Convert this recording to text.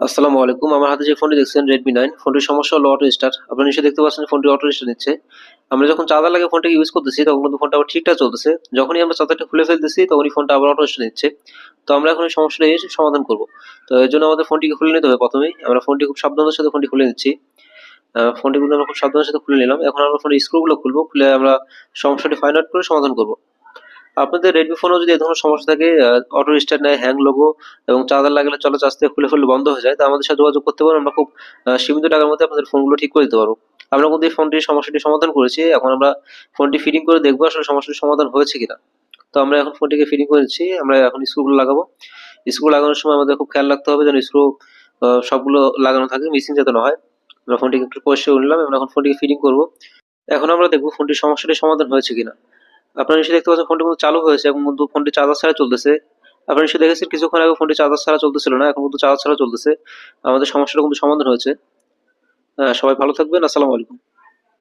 আসসালামু আলাইকুম। আমার হাতে যে ফোনটি দেখছেন Redmi 9 ফোনটির সমস্যা হলো অটো স্টার্ট। আপনারা নিশ্চয়ই দেখতে পাচ্ছেন ফোনটি অটো স্টার্ট নিচ্ছে। আমরা যখন চার্জার লাগিয়ে ফোনটাকে ইউজ করতেছি তখন কিন্তু ফোনটা আবার ঠিকঠাক চলতেছে। যখনই আমরা চার্জারটা খুলে ফেলতেছি তখনই ফোনটা আবার অটো স্টার্ট নিচ্ছে। তো আমরা এখন এই সমস্যাটা সমাধান করব। তো এর জন্য আমাদের ফোনটিকে খুলে নিতে হবে ১ম এই। আমরা ফোনটি খুব সাবধানতার সাথে ফোনটি খুলে নিচ্ছি। ফোনটি কিন্তু আমরা খুব সাবধানের সাথে খুলে নিলাম। এখন আমরা ফোনের স্ক্রু গুলো খুলবো। খুলে আমরা সমস্যাটি ফাইন্ড আউট করে সমাধান করব। আপনাদের Redmi ফোনেও যদি এ ধরনের সমস্যা থাকে, অটো রিস্টার্ট নেয়, হ্যাং লোগো এবং চার্জার লাগালে চলা চার্জ থেকে খুলে ফেললে বন্ধ হয়ে যায়, তো আমাদের সাথে যোগাযোগ করতে পারেন। আমরা খুব সীমিত টাকার মধ্যে আপনাদের ফোনগুলো ঠিক করে দিতে পারবো। আমরা কিন্তু এই ফোনটির সমস্যাটি সমাধান করেছি। এখন আমরা ফোনটি ফিটিং করে দেখবো আসলে সমস্যাটির সমাধান হয়েছে কিনা। তো আমরা এখন ফোনটিকে ফিটিং করে নিচ্ছি। আমরা এখন স্ক্রুগুলো লাগাবো। স্ক্রু লাগানোর সময় আমাদের খুব খেয়াল রাখতে হবে যেন স্ক্রু সবগুলো লাগানো থাকে, মিসিং যাতে না হয়। আমরা ফোনটিকে একটু পরিষ্কার করে নিলাম এবং এখন ফোনটিকে ফিটিং করব। এখন আমরা দেখব ফোনটির সমস্যাটির সমাধান হয়েছে কিনা। আপনারা নিশ্চয়ই দেখতে পাচ্ছেন ফোনটি কিন্তু চালু হয়েছে এবং কিন্তু ফোনটি চার্জার ছাড়া চলতেছে। আপনারা নিশ্চয়ই দেখেছেন কিছুক্ষণ আগে ফোনটি চার্জার ছাড়া চলতেছিল না। এখন কিন্তু চার্জার ছাড়া চলতেছে। আমাদের সমস্যাটা কিন্তু সমাধান হয়েছে। সবাই ভালো থাকবেন। আসসালামু আলাইকুম।